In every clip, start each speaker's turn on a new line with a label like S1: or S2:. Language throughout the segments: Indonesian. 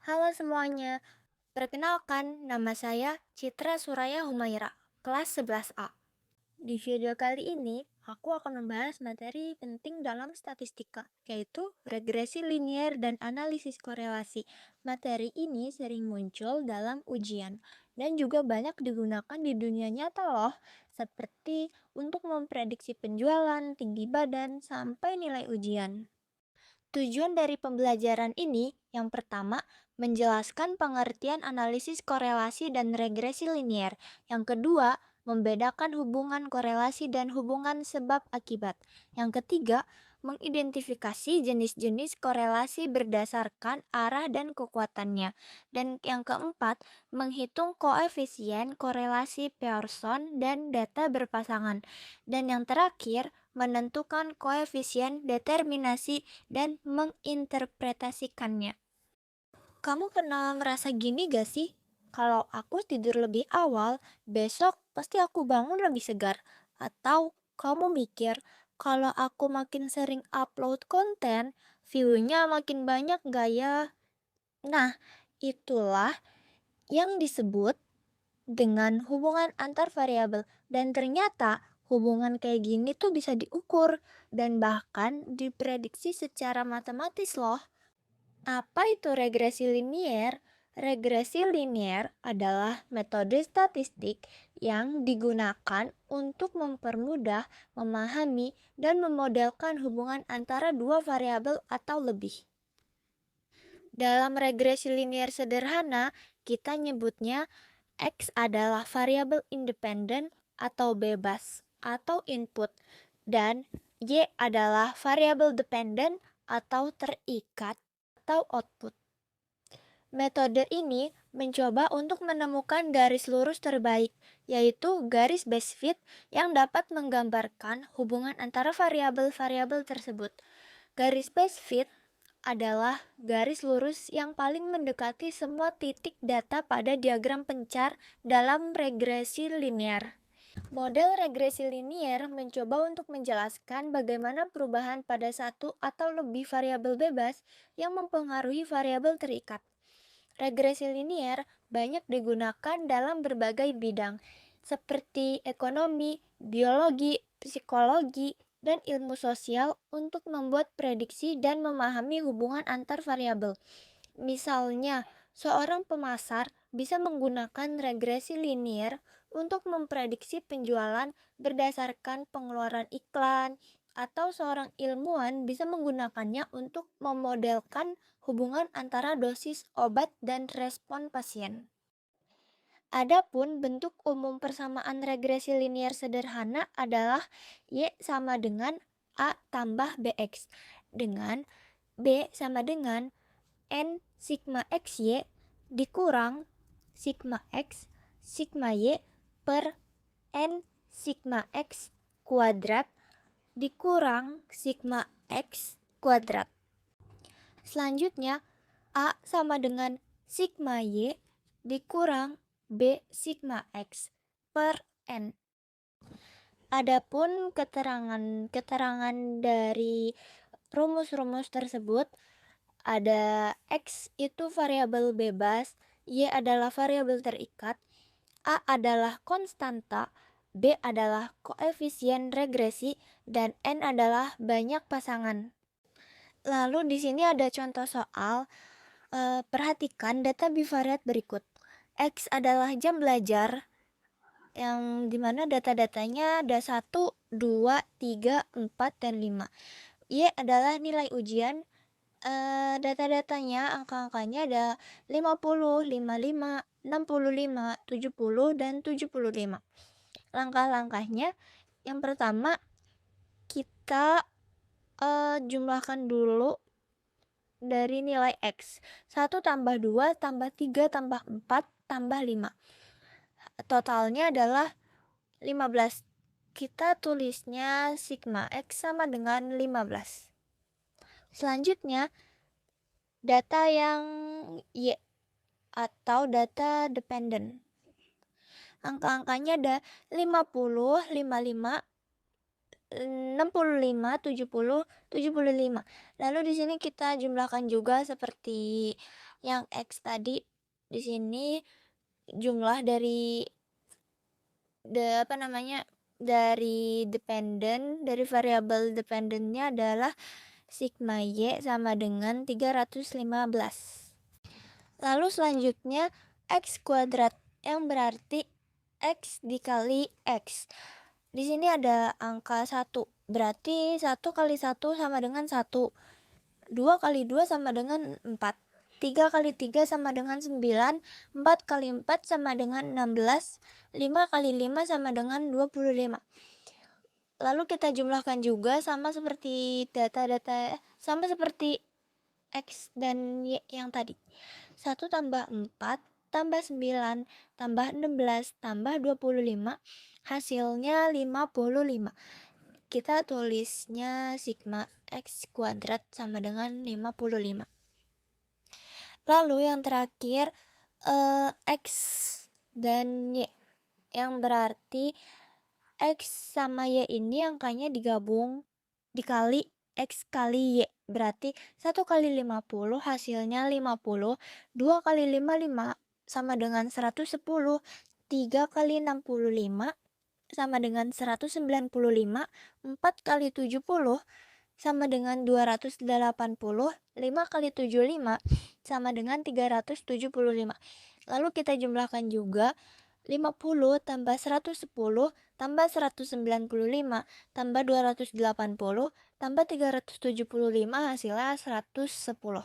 S1: Halo semuanya, perkenalkan nama saya Citra Suraya Humaira, kelas 11A. Di video kali ini, aku akan membahas materi penting dalam statistika, yaitu regresi linier dan analisis korelasi. Materi ini sering muncul dalam ujian dan juga banyak digunakan di dunia nyata loh, seperti untuk memprediksi penjualan, tinggi badan, sampai nilai ujian. Tujuan dari pembelajaran ini yang pertama, menjelaskan pengertian analisis korelasi dan regresi linier. Yang kedua, membedakan hubungan korelasi dan hubungan sebab akibat. Yang ketiga, mengidentifikasi jenis-jenis korelasi berdasarkan arah dan kekuatannya. Dan yang keempat, menghitung koefisien korelasi Pearson dan data berpasangan. Dan yang terakhir, menentukan koefisien determinasi dan menginterpretasikannya. Kamu pernah merasa gini gak sih? Kalau aku tidur lebih awal, besok pasti aku bangun lebih segar. Atau kamu mikir, kalau aku makin sering upload konten, view-nya makin banyak gak ya? Nah, itulah yang disebut dengan hubungan antar variabel. Dan ternyata hubungan kayak gini tuh bisa diukur dan bahkan diprediksi secara matematis loh. Apa itu regresi linier? Regresi linier adalah metode statistik yang digunakan untuk mempermudah, memahami, dan memodelkan hubungan antara dua variabel atau lebih. Dalam regresi linier sederhana, kita nyebutnya X adalah variabel independen atau bebas atau input, dan Y adalah variabel dependen atau terikat atau output. Metode ini mencoba untuk menemukan garis lurus terbaik, yaitu garis base fit yang dapat menggambarkan hubungan antara variabel-variabel tersebut. Garis base fit adalah garis lurus yang paling mendekati semua titik data pada diagram pencar dalam regresi linier. Model regresi linier mencoba untuk menjelaskan bagaimana perubahan pada satu atau lebih variabel bebas yang mempengaruhi variabel terikat. Regresi linier banyak digunakan dalam berbagai bidang, seperti ekonomi, biologi, psikologi, dan ilmu sosial untuk membuat prediksi dan memahami hubungan antar variabel. Misalnya, seorang pemasar bisa menggunakan regresi linier untuk memprediksi penjualan berdasarkan pengeluaran iklan, atau seorang ilmuwan bisa menggunakannya untuk memodelkan hubungan antara dosis obat dan respon pasien. Adapun bentuk umum persamaan regresi linier sederhana adalah Y sama dengan A tambah BX, dengan B sama dengan N sigma XY dikurang sigma X sigma Y per N sigma X kuadrat dikurang sigma X kuadrat. Selanjutnya, A sama dengan sigma Y dikurang B sigma X per N. Adapun keterangan dari rumus-rumus tersebut, ada X itu variabel bebas, Y adalah variabel terikat, A adalah konstanta, B adalah koefisien regresi, dan N adalah banyak pasangan. Lalu di sini ada contoh soal. Perhatikan data bivariat berikut. X adalah jam belajar, yang dimana data-datanya ada 1, 2, 3, 4, dan 5. Y adalah nilai ujian. Data-datanya, angka-angkanya ada 50, 55, 65, 70, dan 75. Langkah-langkahnya, yang pertama kita jumlahkan dulu dari nilai X. 1 tambah 2 tambah 3 tambah 4 tambah 5. Totalnya adalah 15. Kita tulisnya sigma X sama dengan 15. Selanjutnya, data yang Y atau data dependent. Angka-angkanya ada 50, 55, 65, 70, 75. Lalu di sini kita jumlahkan juga seperti yang X tadi. Di sini jumlah dari dari variabel dependennya adalah sigma Y sama dengan 315. Lalu selanjutnya X kuadrat, yang berarti X dikali X. Di sini ada angka 1, berarti 1 kali 1 sama dengan 1. 2 kali 2 sama dengan 4. 3 kali 3 sama dengan 9. 4 kali 4 sama dengan 16. 5 kali 5 sama dengan 25. Lalu kita jumlahkan juga sama seperti sama seperti X dan Y yang tadi. 1 tambah 4 tambah 9 tambah 16 tambah 25, hasilnya 55. Kita tulisnya sigma X kuadrat sama dengan 55. Lalu yang terakhir X dan Y, yang berarti X sama Y ini angkanya digabung dikali X kali Y, berarti 1 kali 50 hasilnya 50. 2 kali 5 sama dengan 110. 3 kali 65 sama dengan 195. 4 kali 70 sama dengan 280. 5 kali 75 sama dengan 375. Lalu kita jumlahkan juga 50 tambah 110 tambah 195 tambah 280 tambah 375, hasilnya 110.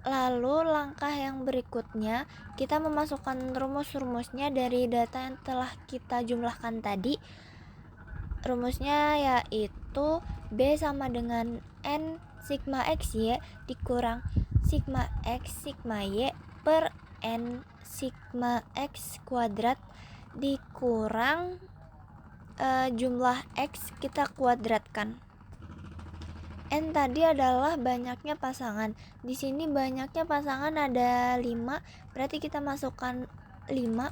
S1: Lalu langkah yang berikutnya, kita memasukkan rumus-rumusnya dari data yang telah kita jumlahkan tadi. Rumusnya yaitu B sama dengan N sigma XY dikurang sigma X sigma Y per N sigma X kuadrat dikurang jumlah X kita kuadratkan. N tadi adalah banyaknya pasangan. Di sini banyaknya pasangan ada 5, berarti kita masukkan 5.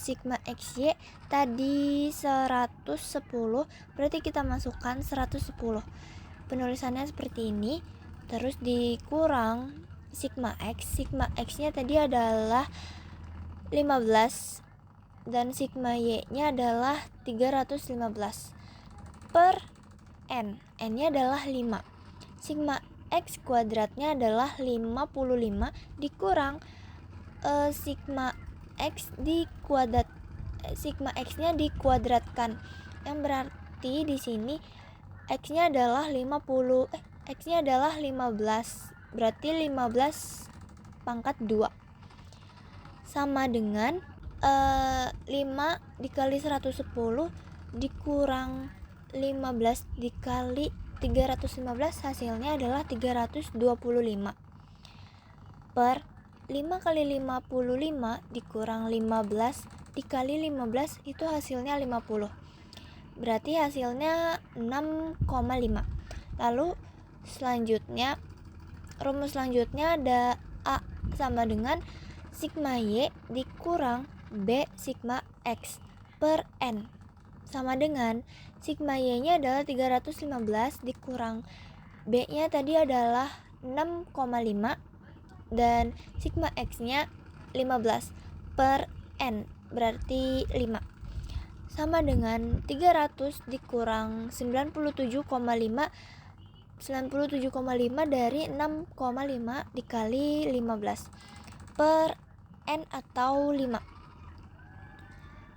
S1: Sigma XY tadi 110, berarti kita masukkan 110. Penulisannya seperti ini. Terus dikurang sigma X nya tadi adalah 15 dan sigma Y nya adalah 315 per N nya adalah 5. Sigma X kuadratnya adalah 55 dikurang sigma X sigma X nya dikuadratkan, yang berarti di sini X nya adalah 15, berarti 15 pangkat 2 sama dengan 5 dikali 110 dikurang 15 dikali 315, hasilnya adalah 325 per 5 kali 55 dikurang 15 dikali 15, itu hasilnya 50. Berarti hasilnya 6,5. Lalu selanjutnya, rumus selanjutnya ada A sama dengan sigma Y dikurang B sigma X per N sama dengan sigma Y nya adalah 315 dikurang B nya tadi adalah 6,5 dan sigma X nya 15 per N berarti 5 sama dengan 300 dikurang 97,5 dari 6,5 dikali 15 per N atau 5,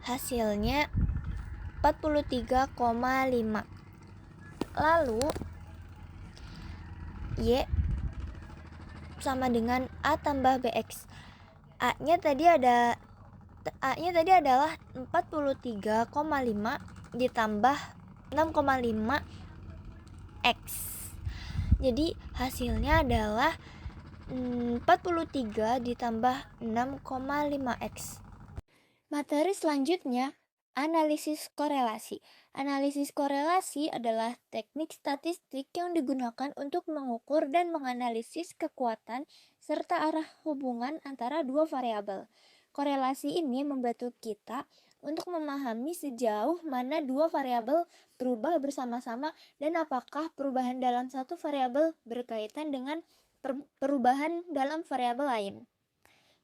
S1: hasilnya 43,5. Lalu Y sama dengan A tambah BX. A nya tadi adalah 43,5 ditambah 6,5 X. Jadi hasilnya adalah 43 ditambah 6,5 X. Materi selanjutnya, analisis korelasi. Analisis korelasi adalah teknik statistik yang digunakan untuk mengukur dan menganalisis kekuatan serta arah hubungan antara dua variabel. Korelasi ini membantu kita untuk memahami sejauh mana dua variabel berubah bersama-sama dan apakah perubahan dalam satu variabel berkaitan dengan perubahan dalam variabel lain.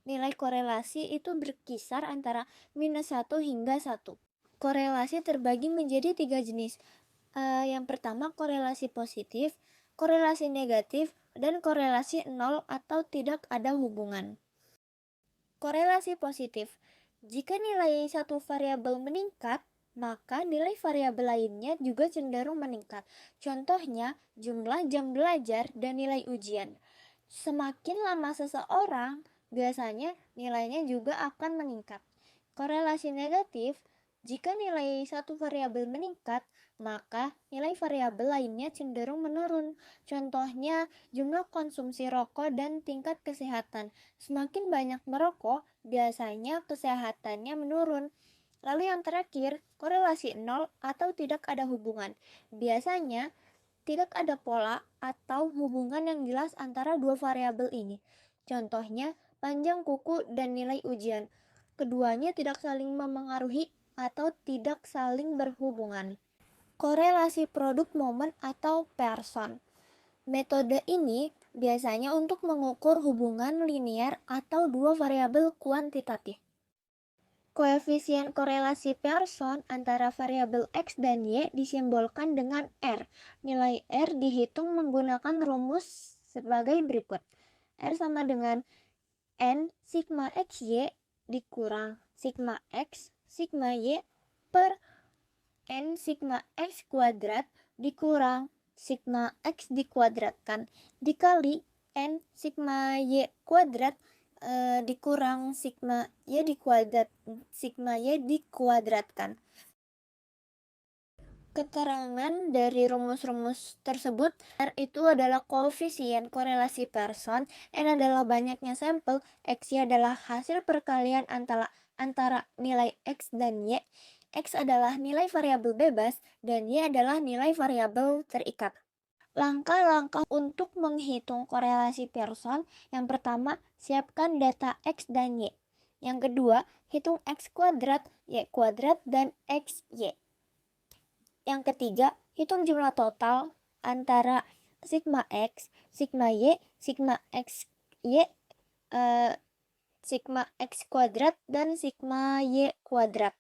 S1: Nilai korelasi itu berkisar antara -1 hingga 1. Korelasi terbagi menjadi 3 jenis. Yang pertama korelasi positif, korelasi negatif, dan korelasi nol atau tidak ada hubungan. Korelasi positif. Jika nilai satu variabel meningkat, maka nilai variabel lainnya juga cenderung meningkat. Contohnya, jumlah jam belajar dan nilai ujian. Semakin lama seseorang, biasanya nilainya juga akan meningkat. Korelasi negatif. Jika nilai satu variabel meningkat, maka nilai variabel lainnya cenderung menurun. Contohnya, jumlah konsumsi rokok dan tingkat kesehatan. Semakin banyak merokok, biasanya kesehatannya menurun. Lalu yang terakhir, korelasi nol atau tidak ada hubungan. Biasanya, tidak ada pola atau hubungan yang jelas antara dua variabel ini. Contohnya, panjang kuku dan nilai ujian. Keduanya tidak saling memengaruhi atau tidak saling berhubungan. Korelasi produk momen atau person. Metode ini biasanya untuk mengukur hubungan linear atau dua variabel kuantitatif. Koefisien korelasi person antara variabel X dan Y disimbolkan dengan R. Nilai R dihitung menggunakan rumus sebagai berikut. R sama dengan N sigma XY dikurang sigma X sigma Y per N sigma X kuadrat dikurang sigma X dikuadratkan dikali N sigma Y kuadrat dikurang sigma Y dikuadratkan. Keterangan dari rumus-rumus tersebut, R itu adalah koefisien korelasi person, N adalah banyaknya sampel, X-Y adalah hasil perkalian antara nilai X dan Y, X adalah nilai variabel bebas, dan Y adalah nilai variabel terikat. Langkah-langkah untuk menghitung korelasi person. Yang pertama, siapkan data X dan Y. Yang kedua, hitung X kuadrat, Y kuadrat, dan XY. Yang ketiga, hitung jumlah total antara sigma X, sigma Y, sigma XY, sigma X kuadrat, dan sigma Y kuadrat.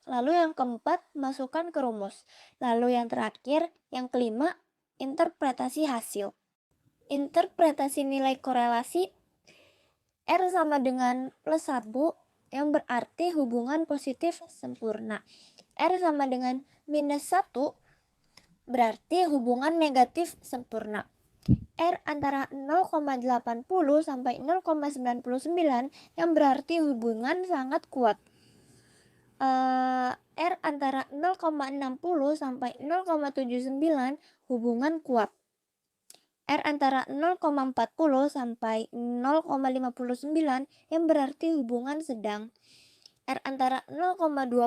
S1: Lalu yang keempat, masukkan ke rumus. Lalu yang terakhir, yang kelima, interpretasi hasil. Interpretasi nilai korelasi. R sama dengan plus 1 yang berarti hubungan positif sempurna. R sama dengan minus 1 berarti hubungan negatif sempurna. R antara 0,80 sampai 0,99 yang berarti hubungan sangat kuat. R antara 0,60 sampai 0,79 hubungan kuat. R antara 0,40 sampai 0,59 yang berarti hubungan sedang. R antara 0,20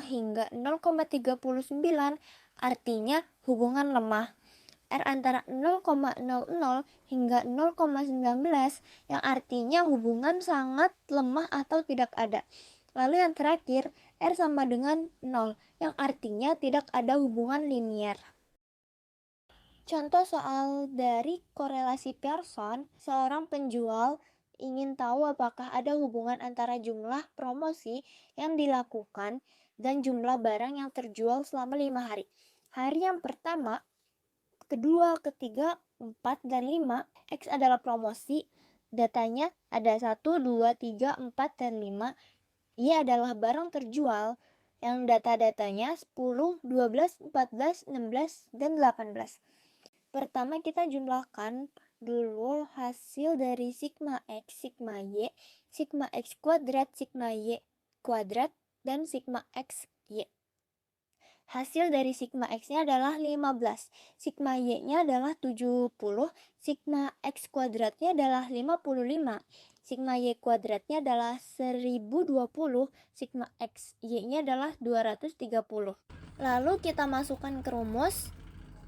S1: hingga 0,39 artinya hubungan lemah. R antara 0,00 hingga 0,19 yang artinya hubungan sangat lemah atau tidak ada. Lalu yang terakhir, R sama dengan 0 yang artinya tidak ada hubungan linear. Contoh soal dari korelasi person. Seorang penjual ingin tahu apakah ada hubungan antara jumlah promosi yang dilakukan dan jumlah barang yang terjual selama 5 hari. Hari yang pertama, kedua, ketiga, 4, dan 5, X adalah promosi. Datanya ada 1, 2, 3, 4, dan 5. Y adalah barang terjual yang data-datanya 10, 12, 14, 16, dan 18. Pertama kita jumlahkan dulu hasil dari sigma X, sigma Y, sigma X kuadrat, sigma Y kuadrat, dan sigma X Y. Hasil dari sigma X-nya adalah 15, sigma Y-nya adalah 70, sigma X kuadratnya adalah 55, sigma Y kuadratnya adalah 1020, sigma X Y-nya adalah 230. Lalu kita masukkan ke rumus.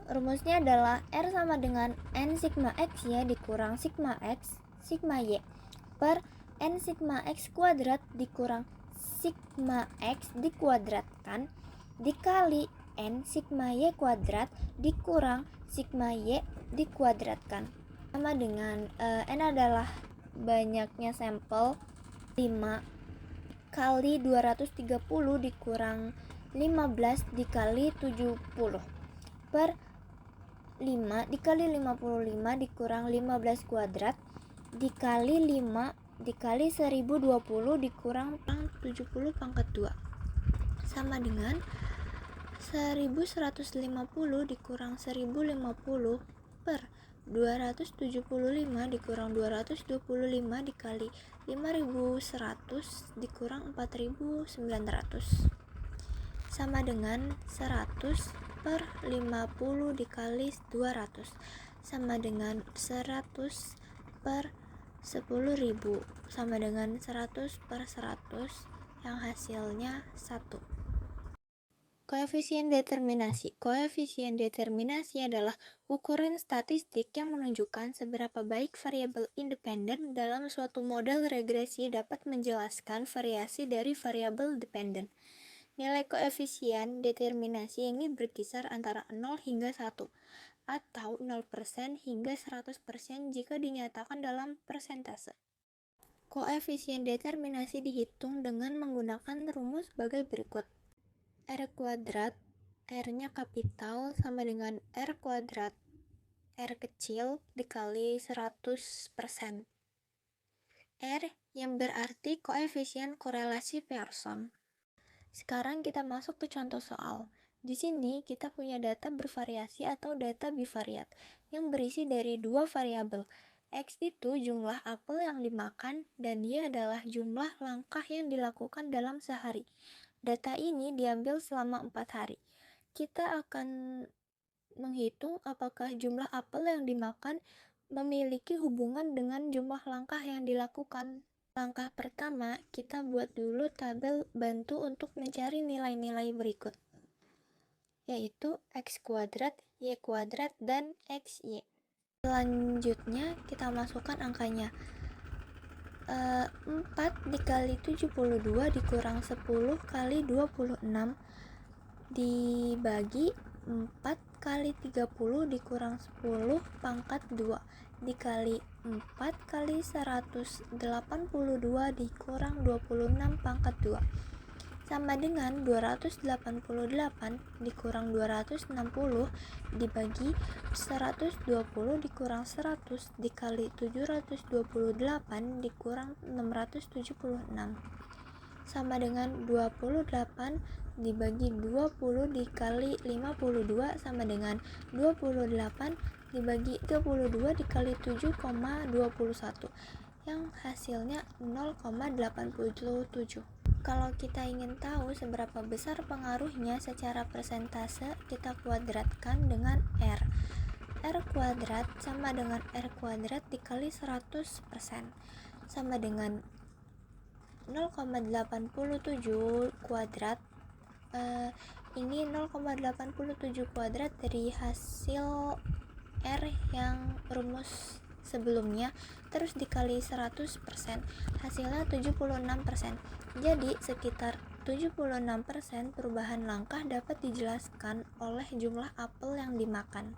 S1: Rumusnya adalah R sama dengan N sigma X Y dikurang sigma X, sigma Y per N sigma X kuadrat dikurang sigma X dikuadratkan dikali N sigma Y kuadrat dikurang sigma Y dikuadratkan. Sama dengan N adalah banyaknya sampel 5 kali 230 dikurang 15 dikali 70 per 5 dikali 55 dikurang 15 kuadrat dikali 5 dikali 1020 dikurang 70 pangkat 2 sama dengan 1150 dikurang 1050 per 275 dikurang 225 dikali 5100 dikurang 4900 sama dengan 100 per 50 dikali 200 sama dengan 100 per 10.000 sama dengan 100 per 100 yang hasilnya 1. Koefisien determinasi. Koefisien determinasi adalah ukuran statistik yang menunjukkan seberapa baik variabel independen dalam suatu model regresi dapat menjelaskan variasi dari variabel dependen. Nilai koefisien determinasi ini berkisar antara 0 hingga 1 atau 0% hingga 100% jika dinyatakan dalam persentase. Koefisien determinasi dihitung dengan menggunakan rumus sebagai berikut. R kuadrat, R-nya kapital sama dengan R kuadrat R kecil dikali 100%. R yang berarti koefisien korelasi Pearson. Sekarang kita masuk ke contoh soal. Di sini kita punya data bervariasi atau data bivariat yang berisi dari dua variabel. X itu jumlah apel yang dimakan dan Y adalah jumlah langkah yang dilakukan dalam sehari. Data ini diambil selama 4 hari. Kita akan menghitung apakah jumlah apel yang dimakan memiliki hubungan dengan jumlah langkah yang dilakukan. Langkah pertama, kita buat dulu tabel bantu untuk mencari nilai-nilai berikut, yaitu X kuadrat, Y kuadrat, dan XY. Selanjutnya, kita masukkan angkanya. 4 dikali 72 dikurang 10 kali 26 dibagi 4 kali 30 dikurang 10 pangkat 2 dikali 4 kali 182 dikurang 26 pangkat 2 sama dengan 288 dikurang 260 dibagi 120 dikurang 100 dikali 728 dikurang 676 sama dengan 28 dibagi 20 dikali 52 sama dengan 28 dibagi 32 dikali 7,21 yang hasilnya 0,87. Kalau kita ingin tahu seberapa besar pengaruhnya secara persentase, kita kuadratkan dengan R. R kuadrat sama dengan R kuadrat dikali 100% sama dengan 0,87 kuadrat. Ini 0,87 kuadrat dari hasil R yang rumus sebelumnya terus dikali 100% hasilnya 76%. Jadi sekitar 76% perubahan langkah dapat dijelaskan oleh jumlah apel yang dimakan.